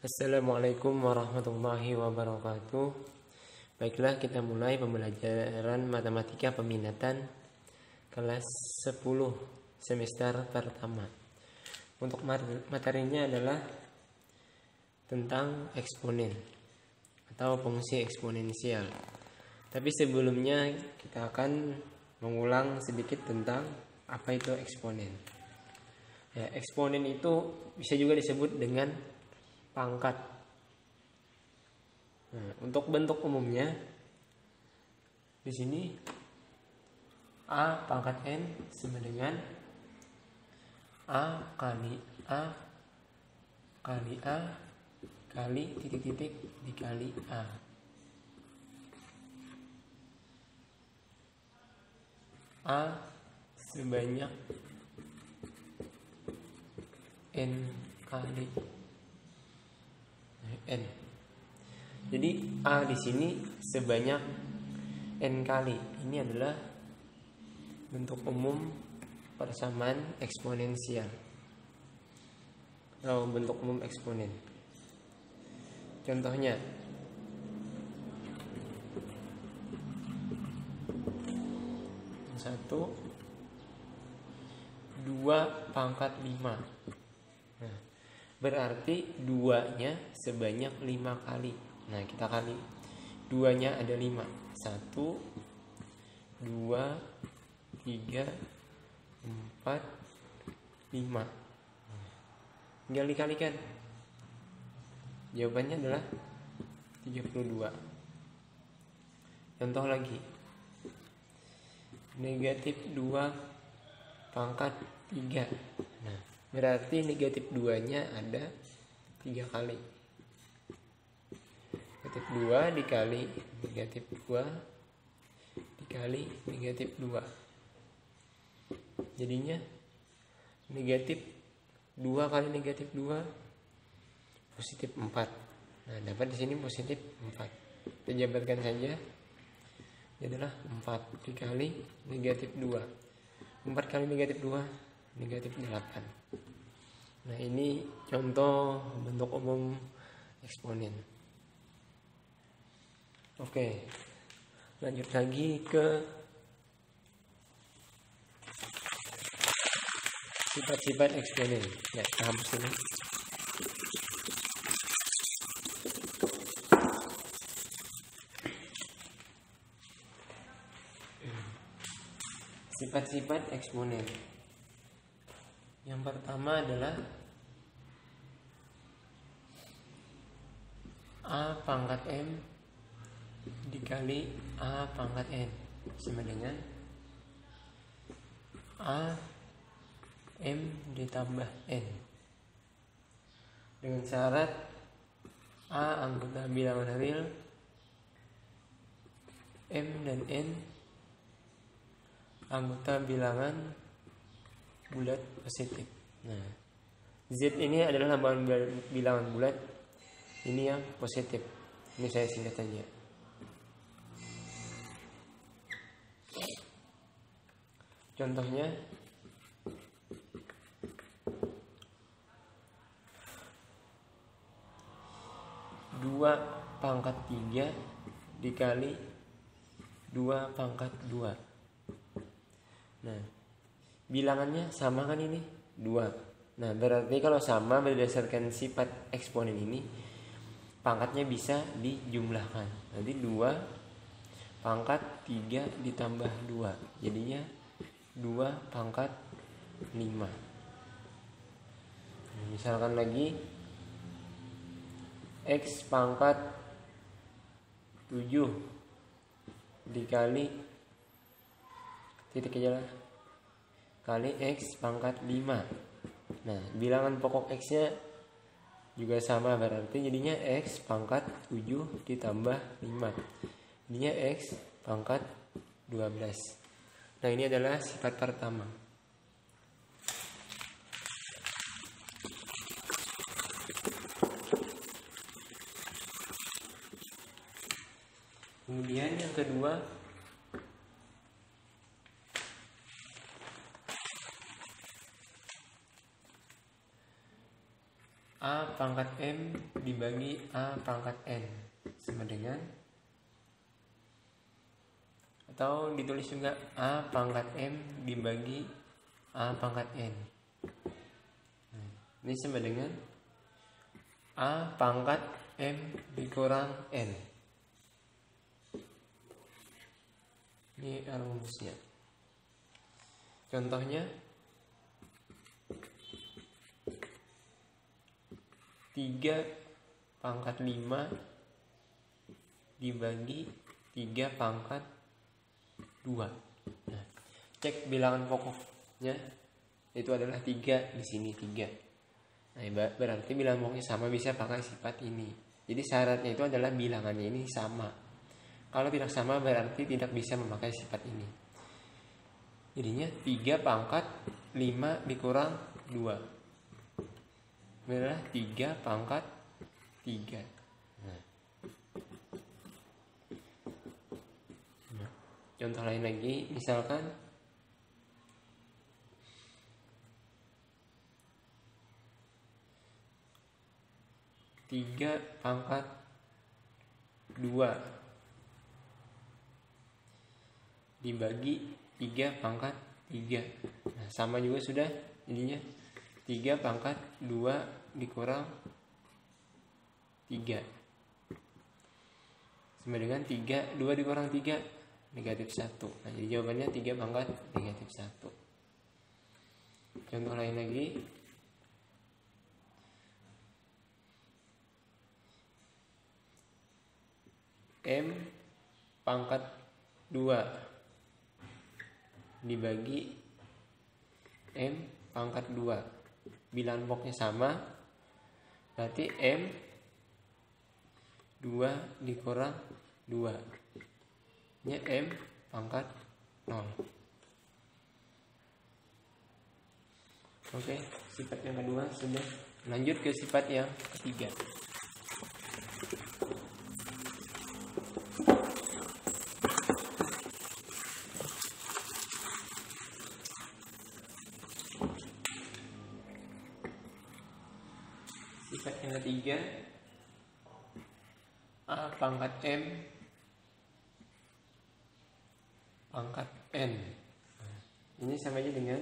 Assalamualaikum warahmatullahi wabarakatuh. Baiklah, kita mulai pembelajaran matematika peminatan kelas 10 semester pertama. Untuk materinya adalah tentang eksponen atau fungsi eksponensial. Tapi sebelumnya kita akan mengulang sedikit tentang apa itu eksponen. Ya, eksponen itu bisa juga disebut dengan pangkat. Nah, untuk bentuk umumnya di sini A pangkat N sama dengan A kali A kali A kali titik-titik dikali A. A sebanyak N kali N. Jadi A di sini sebanyak N kali. Ini adalah bentuk umum persamaan eksponensial atau bentuk umum eksponen. Contohnya, satu 2 pangkat 5. Nah, berarti 2-nya sebanyak 5 kali. Nah, kita kali 2-nya ada 5. 1 2 3 4 5. Tinggal dikalikan. Jawabannya adalah 32. Contoh lagi. Negatif 2 pangkat 3. Nah, berarti negatif 2-nya ada 3 kali. Negatif 2 dikali negatif 2 dikali negatif 2. Jadinya negatif 2 kali negatif 2 positif 4. Nah, dapat di sini positif 4. Kita jabarkan saja. Ini adalah 4 dikali negatif 2. 4 kali negatif 2 negatif 8. Nah, ini contoh bentuk umum eksponen. Oke, lanjut lagi ke sifat-sifat eksponen. Ya, kita hapus ini. Sifat-sifat eksponen. Yang pertama adalah A pangkat M dikali A pangkat N sama dengan A M ditambah N, dengan syarat A anggota bilangan real, M dan N anggota bilangan bulat positif. Nah, Z ini adalah lambang bilangan bulat, ini yang positif. Ini saya singkat saja. Contohnya, dua pangkat 3 dikali 2 pangkat 2. Nah, bilangannya sama kan ini? 2. Nah, berarti kalau sama berdasarkan sifat eksponen ini, pangkatnya bisa dijumlahkan. Nanti 2 pangkat 3 ditambah 2. Jadinya 2 pangkat 5. Misalkan lagi X pangkat 7 dikali titik aja lah kali X pangkat 5. Nah, bilangan pokok X-nya juga sama, berarti jadinya X pangkat 7 ditambah 5. Jadinya X pangkat 12. Nah, ini adalah sifat pertama. Kemudian yang kedua, A pangkat M dibagi A pangkat N sama dengan, atau ditulis juga A pangkat M dibagi A pangkat N. Ini sama dengan A pangkat M dikurang N. Ini rumusnya. Contohnya 3 pangkat 5 dibagi 3 pangkat 2. Nah, cek bilangan pokoknya itu adalah 3, di sini 3. Nah, berarti bilangan pokoknya sama, bisa pakai sifat ini. Jadi syaratnya itu adalah bilangannya ini sama. Kalau tidak sama berarti tidak bisa memakai sifat ini. Jadinya 3 pangkat 5 dikurang 2 adalah 3 pangkat 3. Nah. Contoh lain lagi, misalkan 3 pangkat 2 dibagi 3 pangkat 3. Nah, sama juga sudah, jadinya 3 pangkat 2 dikurang 3 sama dengan 3, 2 dikurang 3 negatif 1. Nah, jadi jawabannya 3 pangkat negatif 1. Contoh lain lagi, M pangkat 2 dibagi M pangkat 2. Bilangan pokoknya sama, berarti M 2 dikurang 2 nya M pangkat 0. Oke, sifat yang kedua sudah. Lanjut ke sifat yang ketiga. Sifat yang ketiga, A pangkat M pangkat N. Ini sama aja dengan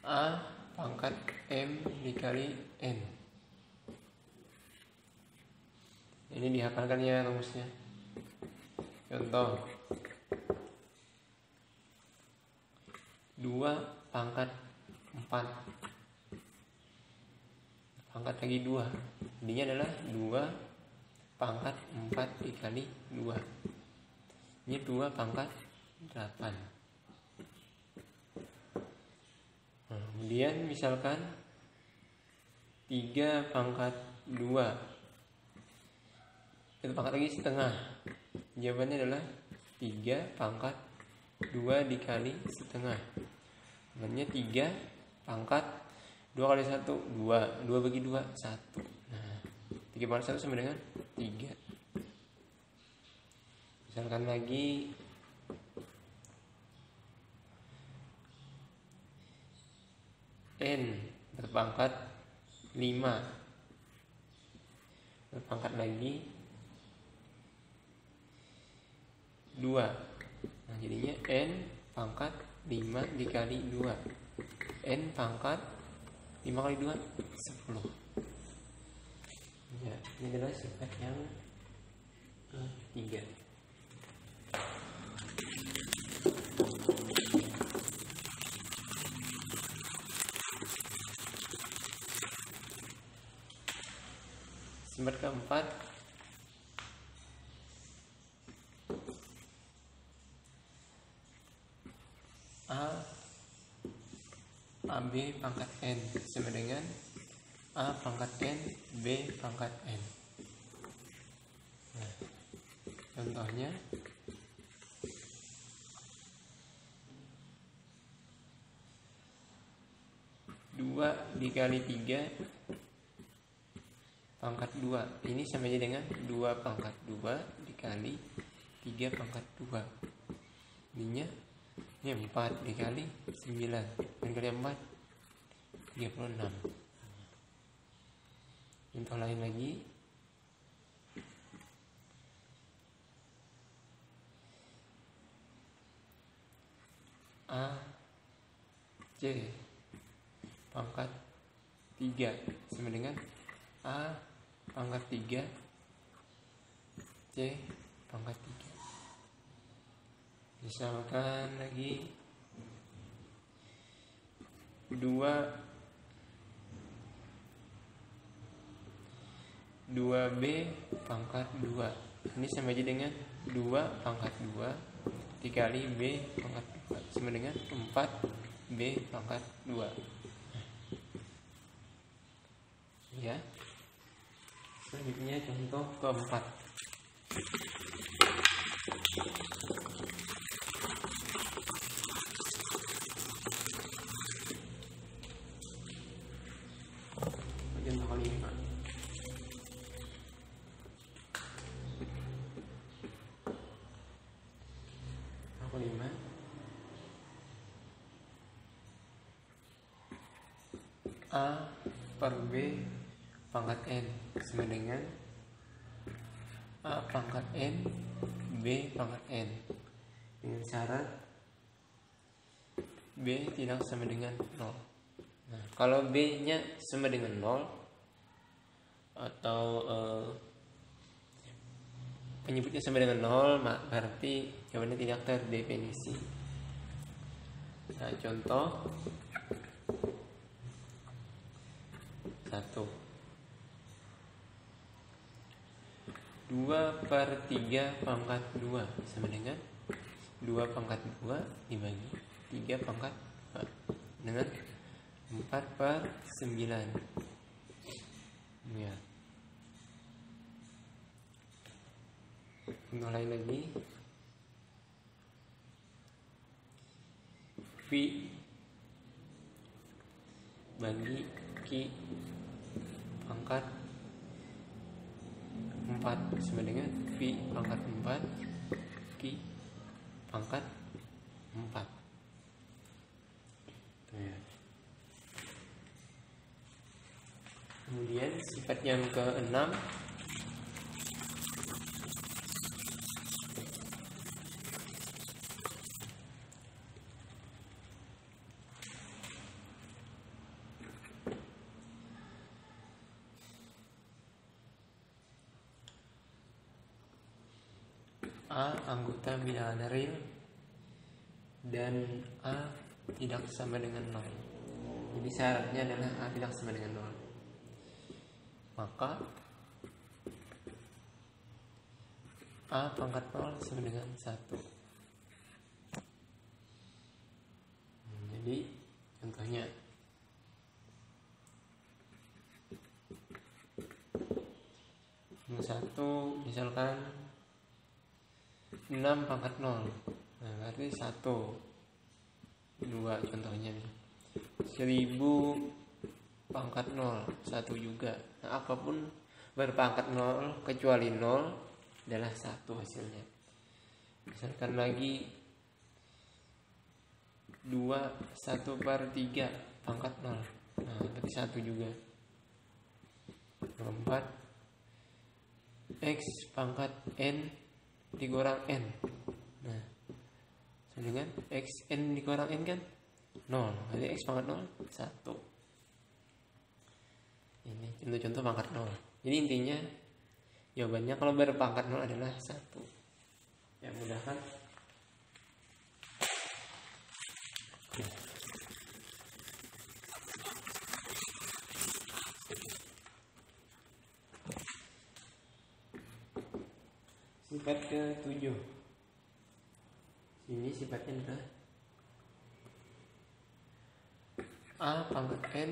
A pangkat M dikali N. Ini dihafalkan ya rumusnya. Contoh 2 pangkat 4 pangkat lagi 2. Jadinya adalah 2 pangkat 4 dikali 2. Ini 2 pangkat 8. Nah, kemudian misalkan 3 pangkat 2 itu pangkat lagi setengah. Jawabannya adalah 3 pangkat 2 dikali setengah. Jawabannya 3 pangkat 2 kali 1 2, 2 bagi 2 1. Nah, 3 pangkat 1 sama dengan 3. Misalkan lagi N berpangkat 5 berpangkat lagi 2. Nah, jadinya N pangkat 5 dikali 2. N pangkat 5 kali 2 10. Ya, ini adalah sifat yang ketiga. Sifat keempat, AB pangkat N sama dengan A pangkat N B pangkat N. Nah, contohnya dua dikali 3 pangkat 2. Ini sama aja dengan 2 pangkat 2 dikali 3 pangkat 2. Ininya ini 4 dikali 9. Dan kali 4 36. Contoh lain lagi. A C pangkat 3 sama dengan A pangkat 3 C pangkat 3. Misalkan lagi 2B pangkat 2. Ini sama aja dengan 2 pangkat 2 dikali B pangkat 2 sama dengan 4B pangkat 2. Ya. Selanjutnya contoh keempat. Contoh kelima. Kelima, A per B pangkat N sama dengan A pangkat N B pangkat N dengan syarat B tidak sama dengan 0. Nah, kalau B nya sama dengan 0 atau penyebutnya sama dengan 0, berarti jawabannya tidak terdefinisi. Nah, contoh 1. 2/3 pangkat 2 sama dengan 2 pangkat 2 dibagi 3 pangkat 2 dengan 4/9. Ya. Contoh lain lagi. V bagi Q pangkat 4 sama dengan V pangkat 4 Q pangkat 4. Ya. Kemudian sifat yang ke-6, A anggota bilangan real dan A tidak sama dengan 0. Jadi syaratnya adalah A tidak sama dengan 0. Maka A pangkat 0 sama dengan 1. Jadi contohnya yang 1 misalkan 6 pangkat 0. Nah, berarti 1 2 contohnya nih. 1000 pangkat 0 1 juga. Nah, apapun berpangkat 0 kecuali 0 adalah 1 hasilnya. Misalkan lagi 2 1/3 pangkat 0. Nah, berarti 1 juga. 4 X pangkat N dikurang N. Nah, dengan X N dikurang N kan 0. Jadi X pangkat 0 1. Ini contoh-contoh pangkat 0. Jadi intinya jawabannya kalau berpangkat 0 adalah 1. Ya, mudah kan? Sifat ke-7. Ini sifatnya adalah A pangkat N